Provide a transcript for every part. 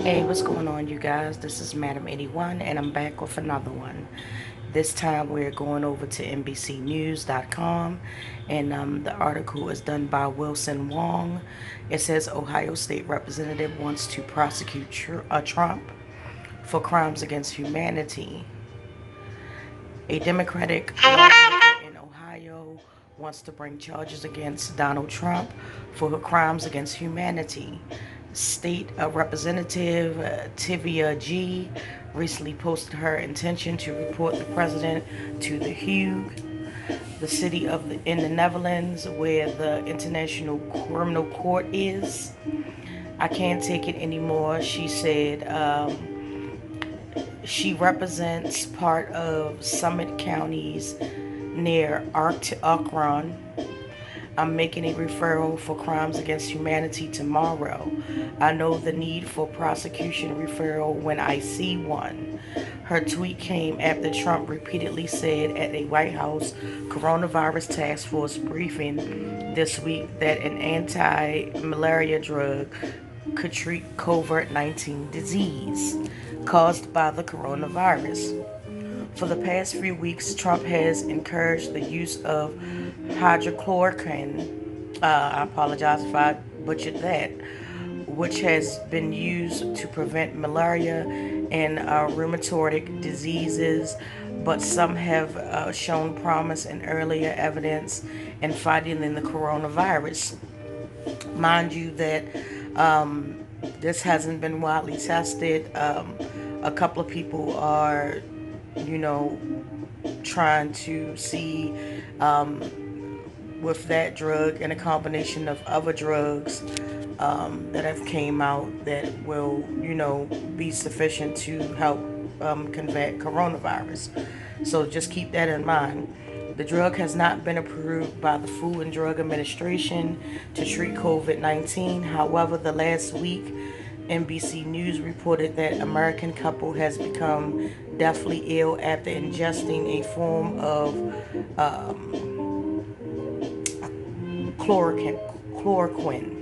Hey, what's going on, you guys? This is Madam 81, and I'm back with another one. This time we're going over to NBCnews.com, and the article is done by Wong. It says Ohio State representative wants to prosecute Trump for crimes against humanity. A Democratic lawmaker in Ohio wants to bring charges against Donald Trump for her crimes against humanity. State Representative Tivia G recently posted her intention to report the president to the Hague, the city in the Netherlands where the International Criminal Court is. I can't take it anymore, she said. She represents part of Summit counties near Akron. I'm making a referral for crimes against humanity tomorrow. I know the need for prosecution referral when I see one. Her tweet came after Trump repeatedly said at a White House coronavirus task force briefing this week that an anti-malaria drug could treat COVID-19 disease caused by the coronavirus. For the past few weeks, Trump has encouraged the use of hydrochloroquine. I apologize if I butchered that, which has been used to prevent malaria and rheumatic diseases, but some have shown promise and earlier evidence in fighting the coronavirus. Mind you, that this hasn't been widely tested. A couple of people are, you know, trying to see with that drug and a combination of other drugs that have came out that will, be sufficient to help combat coronavirus. So just keep that in mind. The drug has not been approved by the Food and Drug Administration to treat COVID 19. However, the last week, NBC News reported that American couple has become deathly ill after ingesting a form of chloroquine.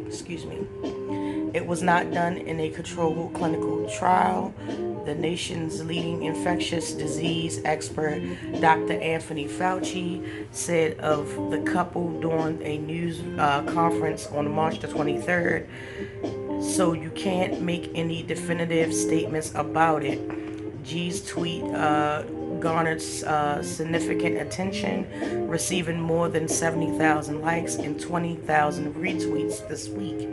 Excuse me. It was not done in a controlled clinical trial. The nation's leading infectious disease expert, Dr. Anthony Fauci, said of the couple during a news conference on March the 23rd. So you can't make any definitive statements about it. G's tweet garnered significant attention, receiving more than 70,000 likes and 20,000 retweets this week.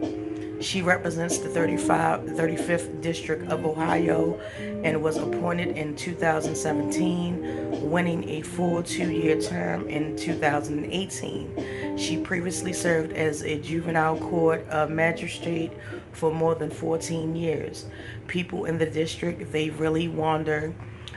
She represents the 35th District of Ohio and was appointed in 2017, winning a full 2-year term in 2018. She previously served as a juvenile court magistrate for more than 14 years. People in the district, they really wonder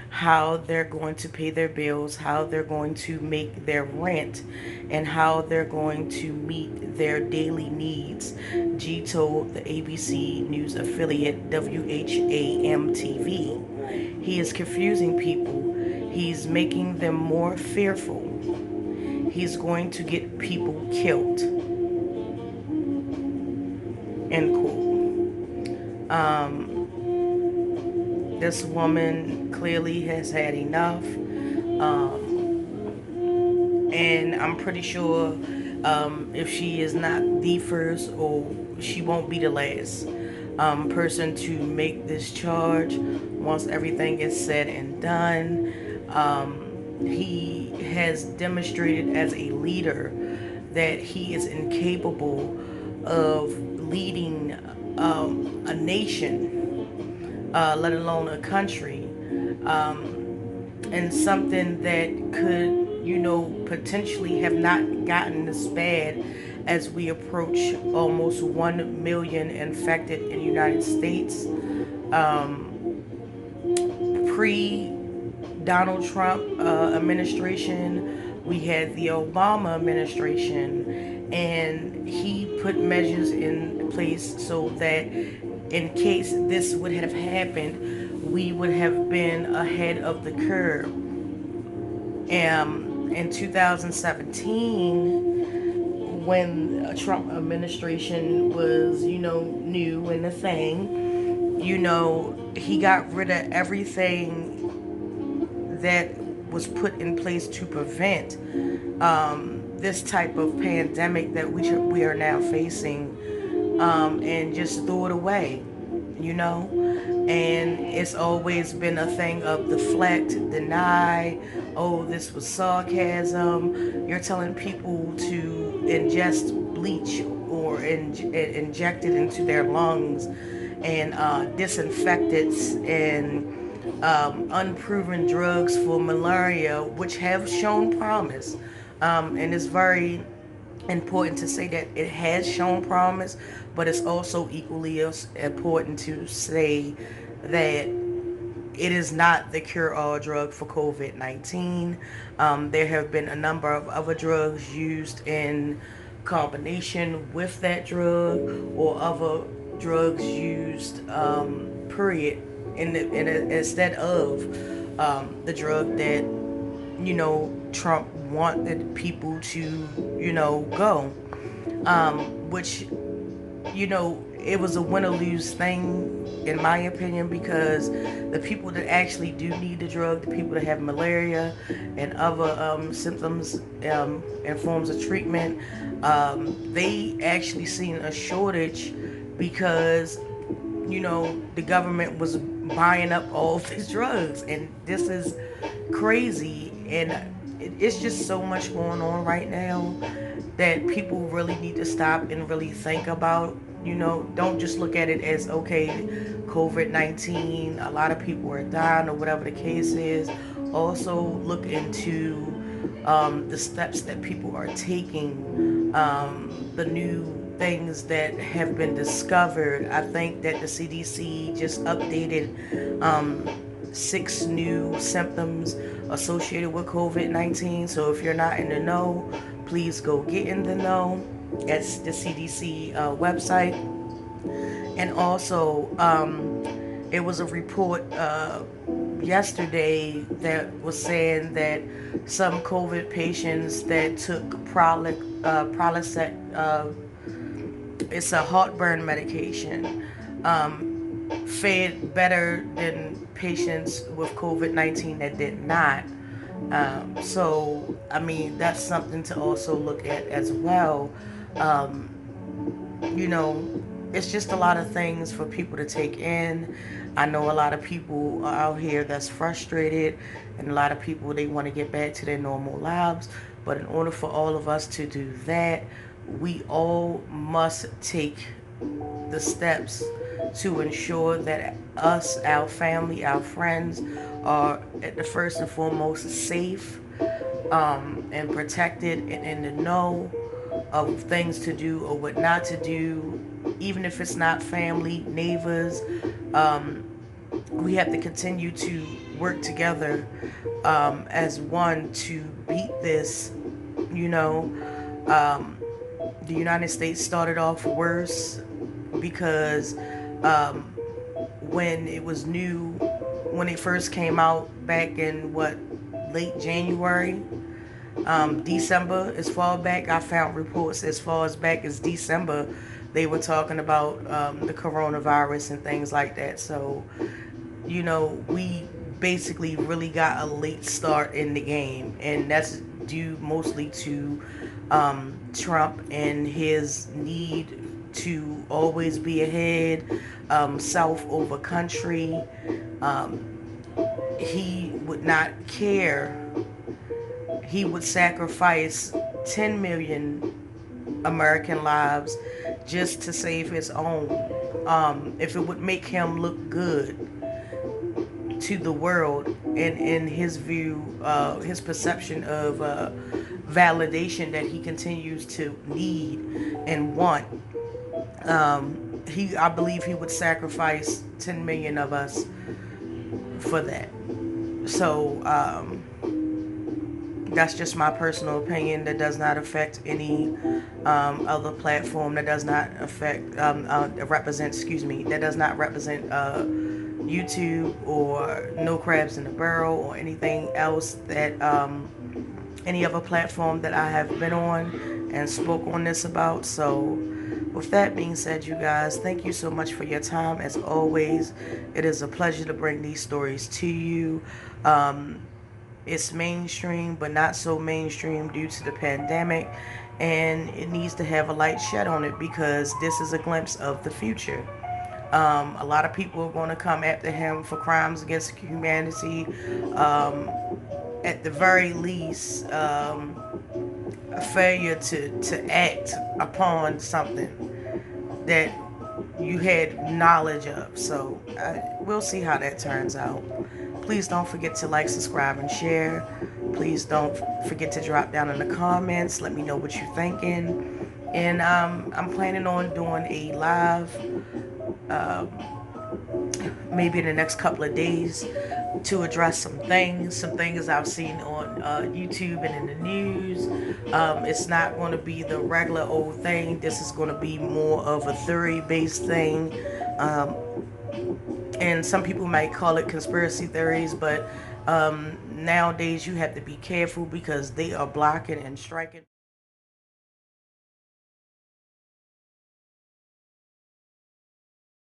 how they're going to pay their bills, how they're going to make their rent, and how they're going to meet their daily needs, G told the ABC News affiliate WHAM TV. He is confusing people. He's making them more fearful. He's going to get people killed. End quote. This woman clearly has had enough. And I'm pretty sure if she is not the first, or she won't be the last person to make this charge once everything is said and done. He has demonstrated as a leader that he is incapable of leading a nation, let alone a country, and something that could, potentially have not gotten this bad as we approach almost 1 million infected in the United States. Pre Donald Trump administration, we had the Obama administration, and he put measures in place so that in case this would have happened, we would have been ahead of the curve. In 2017, when a Trump administration was, new and the thing, He got rid of everything that was put in place to prevent this type of pandemic that we are now facing, and just threw it away, you know? And it's always been a thing of deflect, deny, oh, this was sarcasm. You're telling people to ingest bleach or inject it into their lungs, and disinfectants and unproven drugs for malaria, which have shown promise. And it's very important to say that it has shown promise, but it's also equally as important to say that it is not the cure-all drug for COVID-19. There have been a number of other drugs used in combination with that drug, or other drugs used, period, instead of the drug that Trump wanted people to go, which it was a win or lose thing, in my opinion, because the people that actually do need the drug, the people that have malaria and other symptoms and forms of treatment, they actually seen a shortage because the government was buying up all of these drugs, and this is crazy. And it's just so much going on right now that people really need to stop and really think about. Don't just look at it as, okay, COVID-19, a lot of people are dying, or whatever the case is. Also look into the steps that people are taking, the new things that have been discovered. I think that the CDC just updated 6 new symptoms associated with COVID-19. So if you're not in the know, please go get in the know at the CDC website. And also, it was a report yesterday that was saying that some COVID patients that took Prilosec, it's a heartburn medication, fared better than patients with COVID-19 that did not. So, I mean, that's something to also look at as well. Um, you know, it's just a lot of things for people to take in. I know a lot of people are out here that's frustrated, and a lot of people, they want to get back to their normal lives. But in order for all of us to do that, we all must take the steps to ensure that us, our family, our friends are at the first and foremost safe, and protected, and in the know of things to do or what not to do, even if it's not family, neighbors. Um, we have to continue to work together as one to beat this. You know, um, the United States started off worse because um, when it was new, when it first came out back in late January, December, as far back, I found reports as far as back as December, they were talking about the coronavirus and things like that. So, we basically really got a late start in the game, and that's due mostly to Trump and his need to always be ahead, South over country. He would not care. He would sacrifice 10 million American lives just to save his own. If it would make him look good to the world, and in his view, his perception of validation that he continues to need and want, I believe he would sacrifice 10 million of us for that. So, that's just my personal opinion. That does not affect any other platform. That does not affect that does not represent YouTube or No Crabs in the Barrel or anything else that any other platform that I have been on and spoke on this about. So with that being said, you guys, thank you so much for your time. As always, it is a pleasure to bring these stories to you. Um, it's mainstream, but not so mainstream due to the pandemic, and it needs to have a light shed on it because this is a glimpse of the future. A lot of people are going to come after him for crimes against humanity. Um, at the very least, a failure to act upon something that you had knowledge of. So we'll see how that turns out. Please don't forget to like, subscribe, and share. Please don't forget to drop down in the comments. Let me know what you're thinking. And I'm planning on doing a live um, maybe in the next couple of days to address some things I've seen on YouTube and in the news. It's not going to be the regular old thing. This is going to be more of a theory-based thing. Um, and some people might call it conspiracy theories, but nowadays you have to be careful because they are blocking and striking